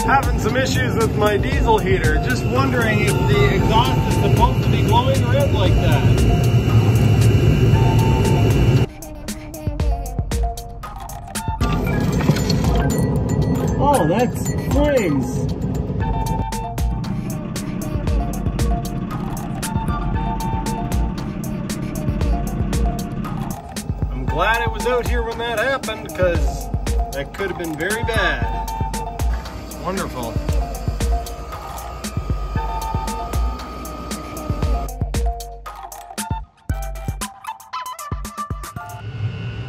Having some issues with my diesel heater. Just wondering if the exhaust is supposed to be glowing red like that. Oh, that's flames. I'm glad I was out here when that happened, because that could have been very bad. Wonderful.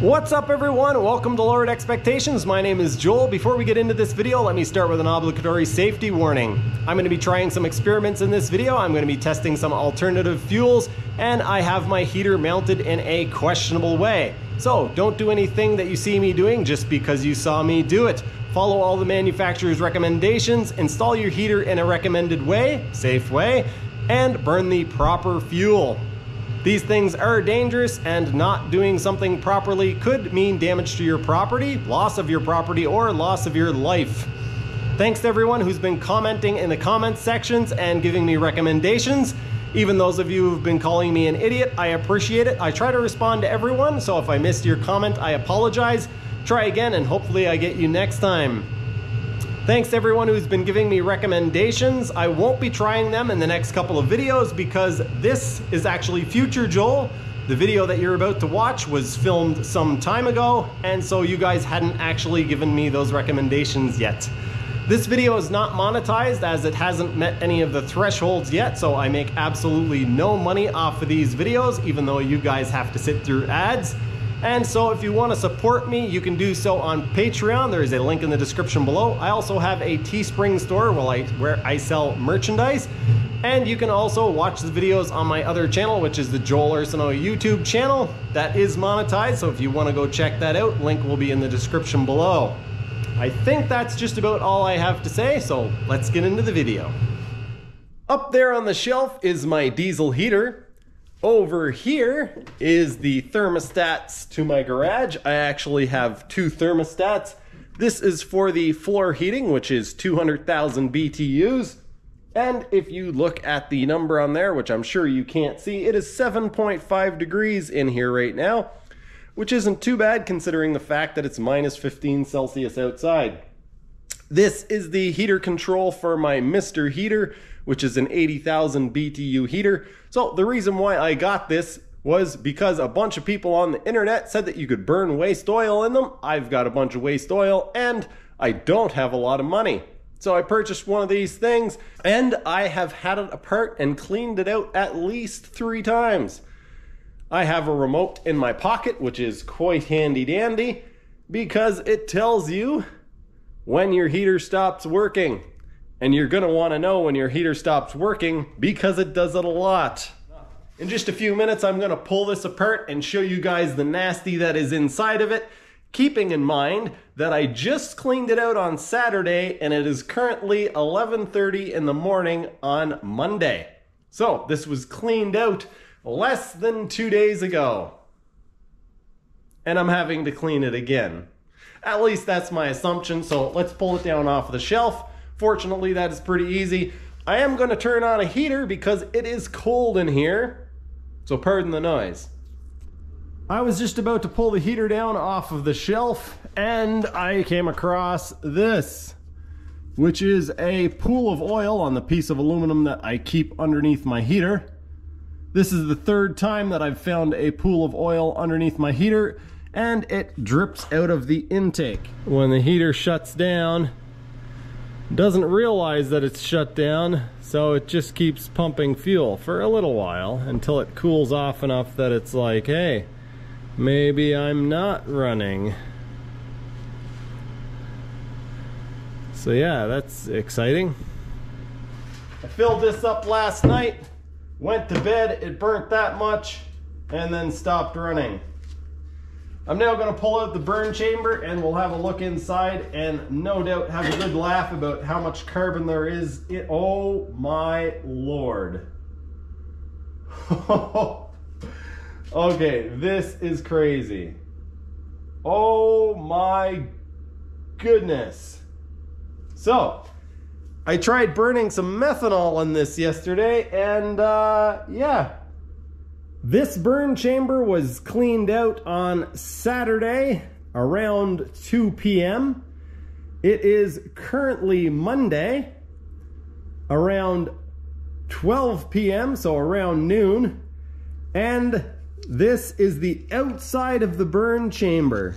What's up everyone? Welcome to Lowered Expectations. My name is Joel. Before we get into this video, let me start with an obligatory safety warning. I'm going to be trying some experiments in this video. I'm going to be testing some alternative fuels, and I have my heater mounted in a questionable way. So don't do anything that you see me doing just because you saw me do it. Follow all the manufacturer's recommendations, install your heater in a recommended way, safe way, and burn the proper fuel. These things are dangerous, and not doing something properly could mean damage to your property, loss of your property, or loss of your life. Thanks to everyone who's been commenting in the comments sections and giving me recommendations. Even those of you who've been calling me an idiot, I appreciate it. I try to respond to everyone, so if I missed your comment, I apologize. Try again, and hopefully I get you next time. Thanks to everyone who's been giving me recommendations. I won't be trying them in the next couple of videos because this is actually future Joel. The video that you're about to watch was filmed some time ago, and so you guys hadn't actually given me those recommendations yet. This video is not monetized as it hasn't met any of the thresholds yet, so I make absolutely no money off of these videos, even though you guys have to sit through ads. And so if you want to support me, you can do so on Patreon. There is a link in the description below. I also have a Teespring store where I sell merchandise. And you can also watch the videos on my other channel, which is the Joel Arsenault YouTube channel. That is monetized, so if you want to go check that out, link will be in the description below. I think that's just about all I have to say, so let's get into the video. Up there on the shelf is my diesel heater. Over here is the thermostats to my garage. I actually have two thermostats. This is for the floor heating, which is 200,000 BTUs. And if you look at the number on there, which I'm sure you can't see, it is 7.5 degrees in here right now, which isn't too bad considering the fact that it's minus 15 Celsius outside. This is the heater control for my Mr. Heater, which is an 80,000 BTU heater. So the reason why I got this was because a bunch of people on the internet said that you could burn waste oil in them. I've got a bunch of waste oil and I don't have a lot of money. So I purchased one of these things and I have had it apart and cleaned it out at least 3 times. I have a remote in my pocket, which is quite handy dandy because it tells you when your heater stops working. And you're gonna wanna know when your heater stops working because it does it a lot. In just a few minutes, I'm gonna pull this apart and show you guys the nasty that is inside of it, keeping in mind that I just cleaned it out on Saturday and it is currently 11:30 in the morning on Monday. So this was cleaned out less than 2 days ago. And I'm having to clean it again. At least that's my assumption, so let's pull it down off the shelf. Fortunately, that is pretty easy. I am going to turn on a heater because it is cold in here, so pardon the noise. I was just about to pull the heater down off of the shelf and I came across this, which is a pool of oil on the piece of aluminum that I keep underneath my heater. This is the 3rd time that I've found a pool of oil underneath my heater, and it drips out of the intake. When the heater shuts down, doesn't realize that it's shut down, so it just keeps pumping fuel for a little while until it cools off enough that it's like, hey, maybe I'm not running. So yeah, that's exciting. I filled this up last night, went to bed, it burnt that much, and then stopped running. I'm now going to pull out the burn chamber and we'll have a look inside and no doubt have a good laugh about how much carbon there is. Oh my lord. Okay, this is crazy. Oh Oh my goodness. So, I tried burning some methanol in this yesterday, and yeah. This burn chamber was cleaned out on Saturday around 2 p.m. It is currently Monday around 12 p.m., so around noon. And this is the outside of the burn chamber.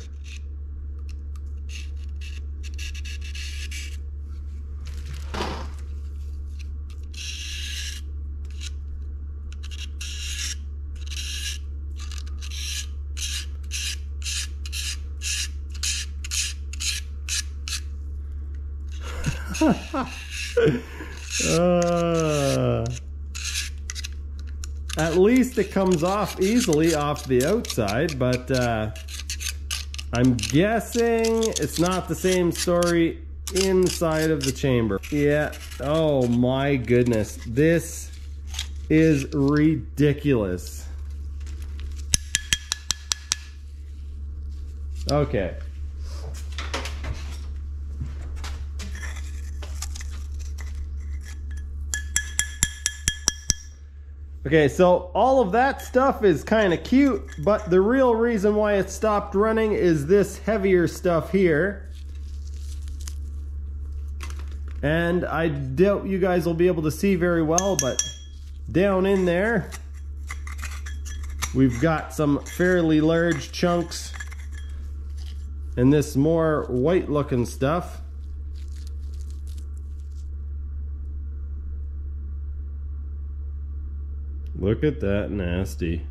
At least it comes off easily off the outside, but I'm guessing it's not the same story inside of the chamber. Yeah, oh my goodness, this is ridiculous. Okay. Okay, so all of that stuff is kind of cute, but the real reason why it stopped running is this heavier stuff here. And I doubt you guys will be able to see very well, but down in there, we've got some fairly large chunks and this more white looking stuff. Look at that nasty.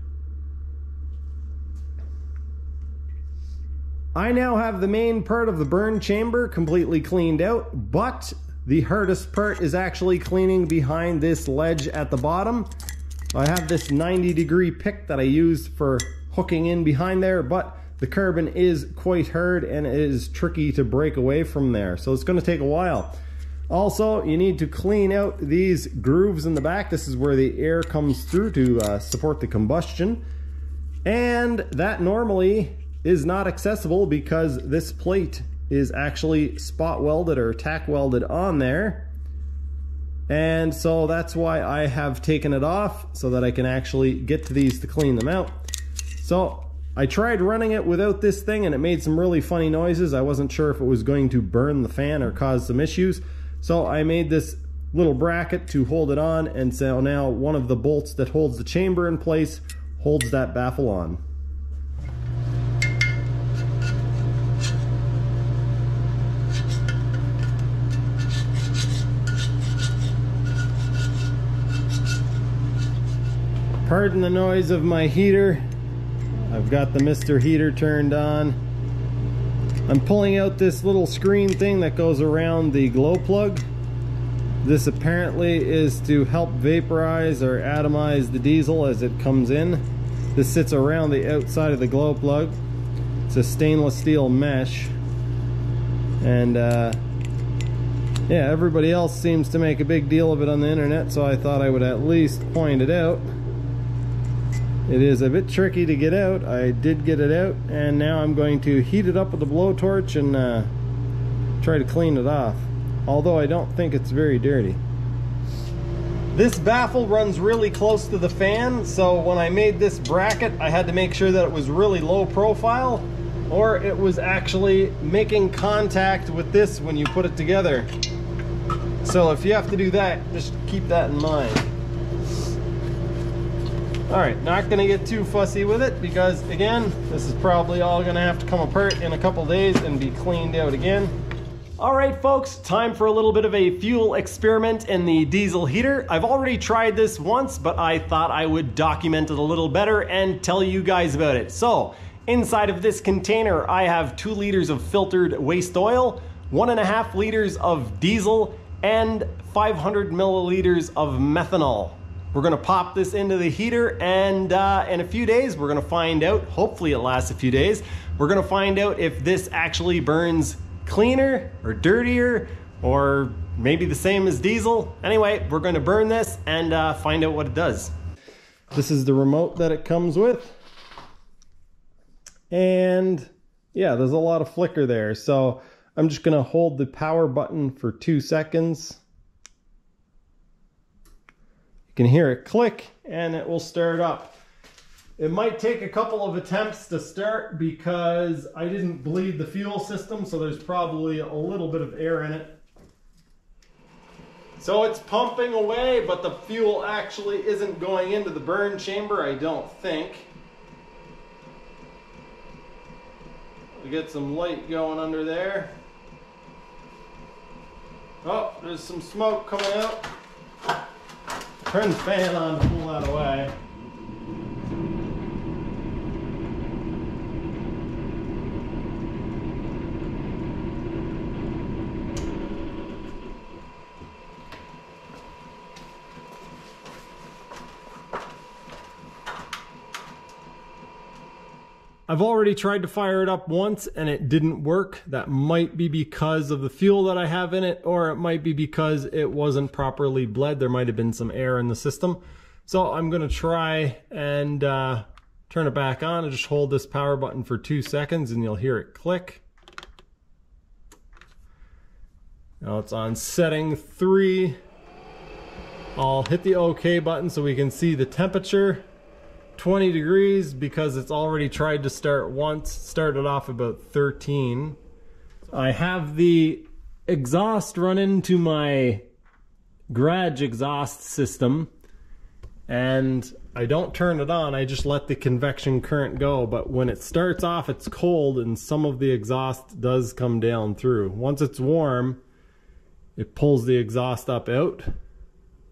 I now have the main part of the burn chamber completely cleaned out, but the hardest part is actually cleaning behind this ledge at the bottom. I have this 90-degree pick that I used for hooking in behind there, but the carbon is quite hard and it is tricky to break away from there, so it's going to take a while. Also, you need to clean out these grooves in the back. This is where the air comes through to support the combustion. And that normally is not accessible because this plate is actually spot welded or tack welded on there. And so that's why I have taken it off so that I can actually get to these to clean them out. So I tried running it without this thing and it made some really funny noises. I wasn't sure if it was going to burn the fan or cause some issues. So I made this little bracket to hold it on, and so now one of the bolts that holds the chamber in place holds that baffle on. Pardon the noise of my heater. I've got the Mr. Heater turned on. I'm pulling out this little screen thing that goes around the glow plug. This apparently is to help vaporize or atomize the diesel as it comes in. This sits around the outside of the glow plug. It's a stainless steel mesh. And yeah, everybody else seems to make a big deal of it on the internet, so I thought I would at least point it out. It is a bit tricky to get out. I did get it out, and now I'm going to heat it up with a blowtorch and try to clean it off. Although I don't think it's very dirty. This baffle runs really close to the fan, so when I made this bracket, I had to make sure that it was really low profile, or it was actually making contact with this when you put it together. So if you have to do that, just keep that in mind. Alright, not going to get too fussy with it because, again, this is probably all going to have to come apart in a couple days and be cleaned out again. Alright folks, time for a little bit of a fuel experiment in the diesel heater. I've already tried this once, but I thought I would document it a little better and tell you guys about it. So, inside of this container, I have 2 liters of filtered waste oil, 1.5 liters of diesel, and 500 milliliters of methanol. We're gonna pop this into the heater, and in a few days we're gonna find out, hopefully it lasts a few days, we're gonna find out if this actually burns cleaner or dirtier or maybe the same as diesel. Anyway, we're gonna burn this and find out what it does. This is the remote that it comes with, and Yeah, there's a lot of flicker there. So I'm just going to hold the power button for 2 seconds. You can hear it click and it will start up. It might take a couple of attempts to start because I didn't bleed the fuel system, so there's probably a little bit of air in it. So it's pumping away, but the fuel actually isn't going into the burn chamber, I don't think. We get some light going under there. Oh, there's some smoke coming out. Turn the fan on to pull that away. I've already tried to fire it up once and it didn't work. That might be because of the fuel that I have in it, or it might be because it wasn't properly bled. There might have been some air in the system. So I'm gonna try and turn it back on and just hold this power button for 2 seconds and you'll hear it click. Now it's on setting 3. I'll hit the OK button so we can see the temperature. 20 degrees because it's already tried to start once, started off about 13. I have the exhaust run into my garage exhaust system and I don't turn it on, I just let the convection current go, but when it starts off it's cold and some of the exhaust does come down through. Once it's warm, it pulls the exhaust up out,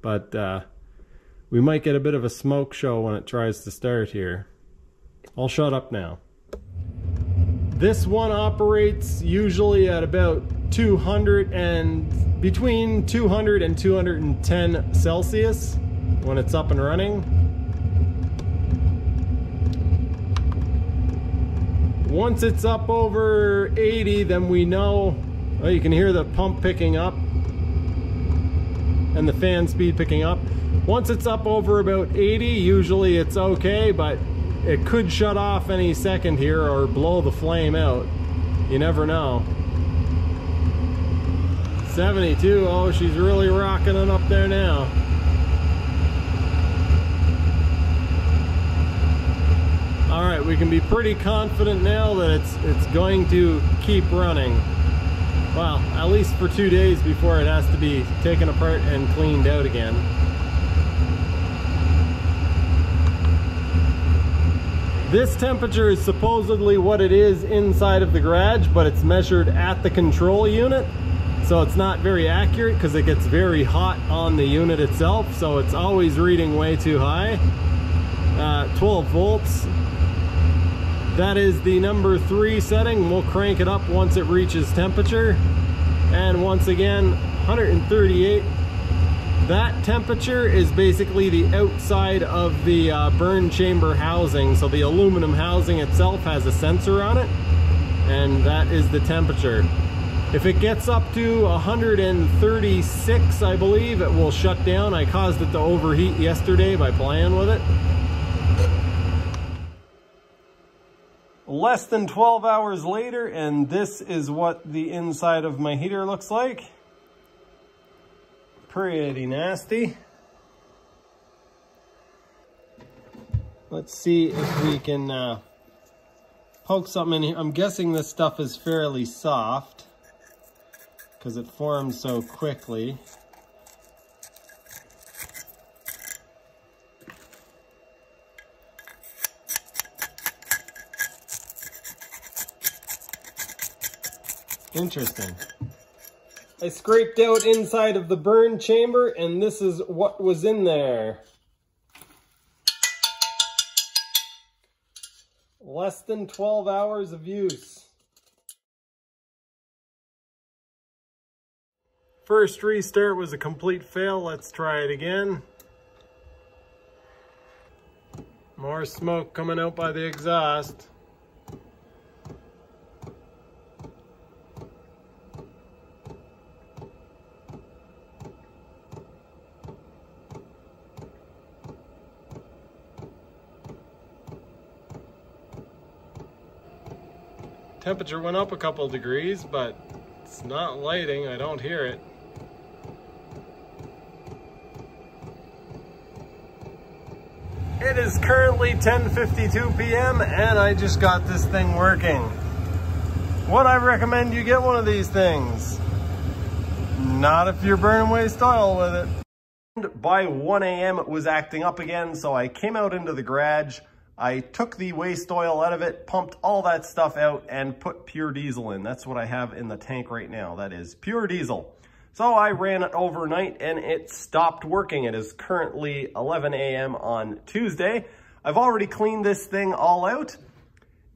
but we might get a bit of a smoke show when it tries to start here. I'll shut up now. This one operates usually at about 200 and between 200 and 210 Celsius when it's up and running. Once it's up over 80, then we know, well, you can hear the pump picking up and the fan speed picking up. Once it's up over about 80, usually it's okay, but it could shut off any second here or blow the flame out. You never know. 72, oh, she's really rocking it up there now. All right, we can be pretty confident now that it's going to keep running. Well, at least for 2 days before it has to be taken apart and cleaned out again. This temperature is supposedly what it is inside of the garage, but it's measured at the control unit. So it's not very accurate because it gets very hot on the unit itself. So it's always reading way too high. 12 volts. That is the number 3 setting. We'll crank it up once it reaches temperature. And once again, 138. That temperature is basically the outside of the burn chamber housing. So the aluminum housing itself has a sensor on it, and that is the temperature. If it gets up to 136, I believe, it will shut down. I caused it to overheat yesterday by playing with it. Less than 12 hours later, and this is what the inside of my heater looks like. Pretty nasty. Let's see if we can poke something in here. I'm guessing this stuff is fairly soft because it forms so quickly. Interesting. I scraped out inside of the burn chamber, and this is what was in there. Less than 12 hours of use. First restart was a complete fail. Let's try it again. More smoke coming out by the exhaust. Temperature went up a couple degrees, but it's not lighting. I don't hear it. It is currently 10:52 p.m. and I just got this thing working. Would I recommend you get one of these things? Not if you're burning waste oil with it. And by 1 a.m. it was acting up again, so I came out into the garage. I took the waste oil out of it, pumped all that stuff out, and put pure diesel in. That's what I have in the tank right now. That is pure diesel. So I ran it overnight and it stopped working. It is currently 11 a.m. on Tuesday. I've already cleaned this thing all out,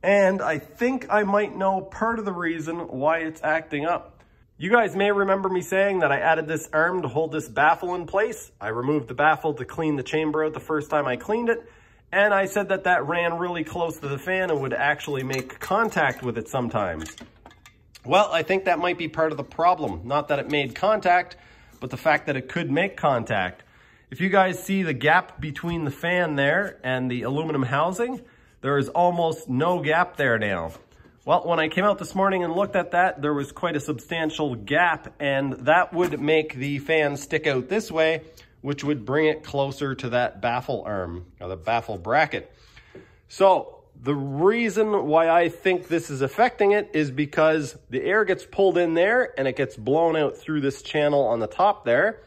and I think I might know part of the reason why it's acting up. You guys may remember me saying that I added this arm to hold this baffle in place. I removed the baffle to clean the chamber out the first time I cleaned it, and I said that that ran really close to the fan and would actually make contact with it sometimes. Well, I think that might be part of the problem. Not that it made contact, but the fact that it could make contact. If you guys see the gap between the fan there and the aluminum housing, there is almost no gap there now. Well, when I came out this morning and looked at that, there was quite a substantial gap, and that would make the fan stick out this way, which would bring it closer to that baffle arm, or the baffle bracket. So the reason why I think this is affecting it is because the air gets pulled in there and it gets blown out through this channel on the top there.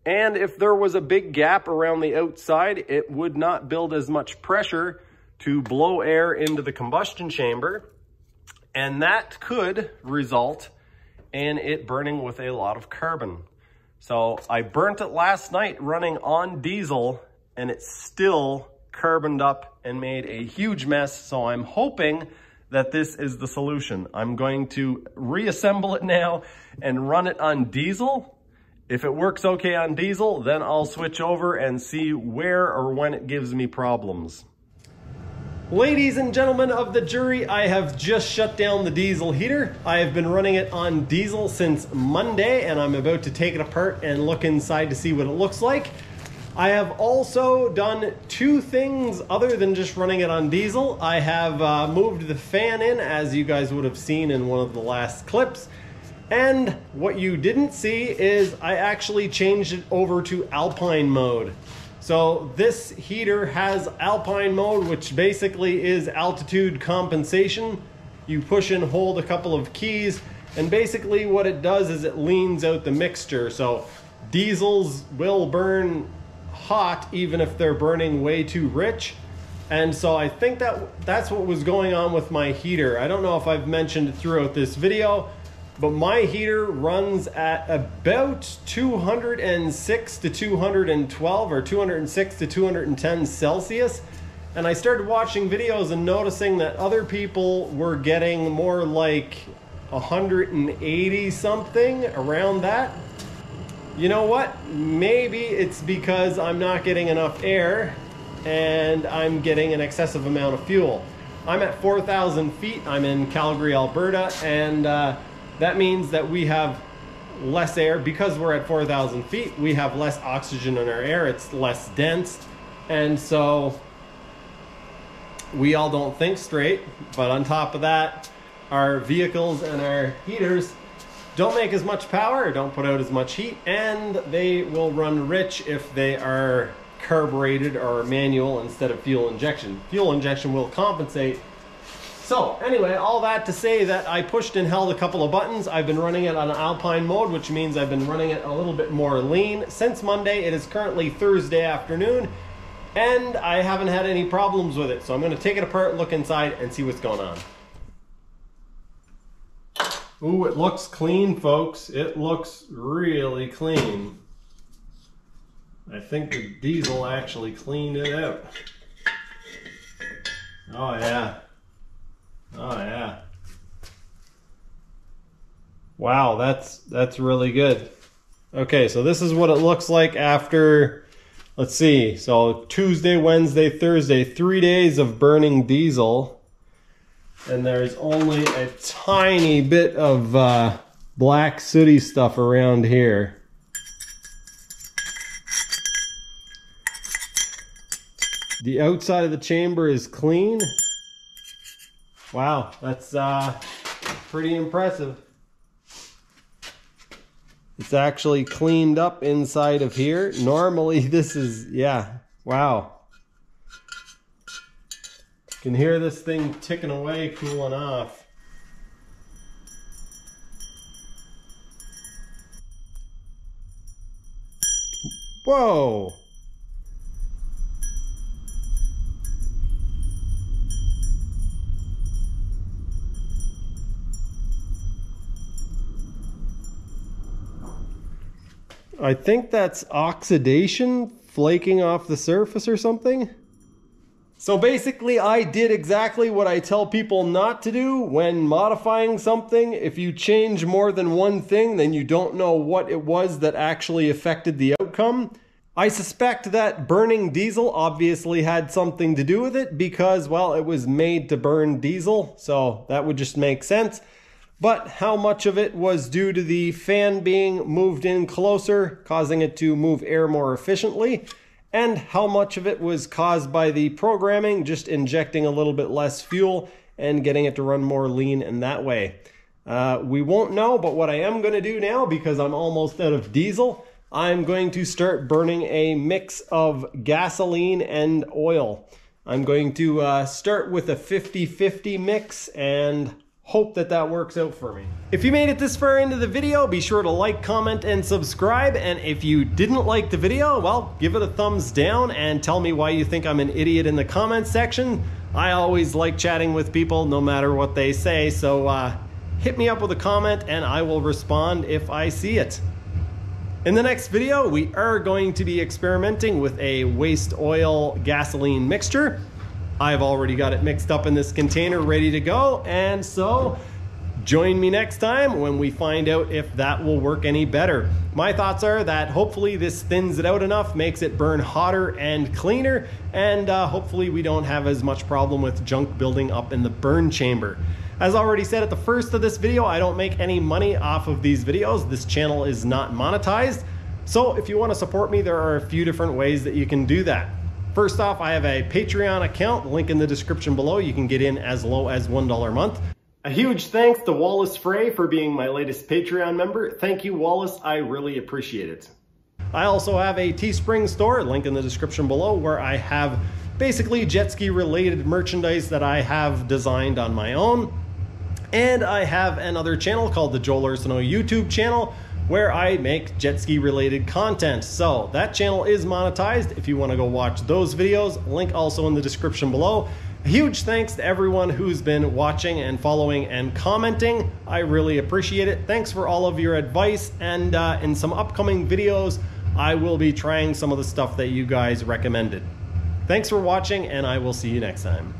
And if there was a big gap around the outside, it would not build as much pressure to blow air into the combustion chamber. And that could result in it burning with a lot of carbon. So I burnt it last night running on diesel, and it's still carboned up and made a huge mess. So I'm hoping that this is the solution. I'm going to reassemble it now and run it on diesel. If it works okay on diesel, then I'll switch over and see where or when it gives me problems. Ladies and gentlemen of the jury, I have just shut down the diesel heater. I have been running it on diesel since Monday, and I'm about to take it apart and look inside to see what it looks like. I have also done two things other than just running it on diesel. I have moved the fan in, as you guys would have seen in one of the last clips. And what you didn't see is I actually changed it over to Alpine mode. So this heater has Alpine mode, which basically is altitude compensation. You push and hold a couple of keys, and basically what it does is it leans out the mixture. So diesels will burn hot even if they're burning way too rich. And so I think that's what was going on with my heater. I don't know if I've mentioned it throughout this video, but my heater runs at about 206 to 212 or 206 to 210 Celsius. And I started watching videos and noticing that other people were getting more like 180 something, around that. You know what? Maybe it's because I'm not getting enough air and I'm getting an excessive amount of fuel. I'm at 4,000 feet. I'm in Calgary, Alberta, and that means that we have less air. Because we're at 4,000 feet, we have less oxygen in our air. It's less dense, and so we all don't think straight. But on top of that, our vehicles and our heaters don't make as much power, or don't put out as much heat, and they will run rich if they are carbureted or manual instead of fuel injection. Fuel injection will compensate. So anyway, all that to say that I pushed and held a couple of buttons. I've been running it on Alpine mode, which means I've been running it a little bit more lean since Monday. It is currently Thursday afternoon, and I haven't had any problems with it. So I'm going to take it apart, look inside, and see what's going on. Ooh, it looks clean, folks. It looks really clean. I think the diesel actually cleaned it out. Oh yeah. Oh yeah. Wow, that's really good. Okay, so this is what it looks like after, let's see, so Tuesday, Wednesday, Thursday, 3 days of burning diesel. And there's only a tiny bit of black sooty stuff around here. The outside of the chamber is clean. Wow, that's pretty impressive. It's actually cleaned up inside of here. Normally this is, yeah, wow. You can hear this thing ticking away, cooling off. Whoa! I think that's oxidation flaking off the surface or something. So basically, I did exactly what I tell people not to do when modifying something. If you change more than one thing, then you don't know what it was that actually affected the outcome. I suspect that burning diesel obviously had something to do with it because, well, it was made to burn diesel, so that would just make sense. But how much of it was due to the fan being moved in closer, causing it to move air more efficiently, and how much of it was caused by the programming, just injecting a little bit less fuel and getting it to run more lean in that way. We won't know, but what I am going to do now, because I'm almost out of diesel, I'm going to start burning a mix of gasoline and oil. I'm going to start with a 50-50 mix and hope that that works out for me. If you made it this far into the video, be sure to like, comment, and subscribe. And if you didn't like the video, well, give it a thumbs down and tell me why you think I'm an idiot in the comments section. I always like chatting with people no matter what they say, so hit me up with a comment and I will respond if I see it. In the next video, we are going to be experimenting with a waste oil gasoline mixture. I've already got it mixed up in this container ready to go, and so join me next time when we find out if that will work any better. My thoughts are that hopefully this thins it out enough, makes it burn hotter and cleaner, and hopefully we don't have as much problem with junk building up in the burn chamber. As already said at the first of this video, I don't make any money off of these videos. This channel is not monetized. So if you want to support me, there are a few different ways that you can do that. First off, I have a Patreon account, link in the description below. You can get in as low as $1 a month. A huge thanks to Wallace Frey for being my latest Patreon member. Thank you, Wallace. I really appreciate it. I also have a Teespring store, link in the description below, where I have basically jet ski related merchandise that I have designed on my own. And I have another channel called the Joel Arsenault YouTube channel, where I make jet ski related content. So that channel is monetized if you want to go watch those videos. Link also in the description below. A huge thanks to everyone who's been watching and following and commenting. I really appreciate it. Thanks for all of your advice, and in some upcoming videos I will be trying some of the stuff that you guys recommended. Thanks for watching, and I will see you next time.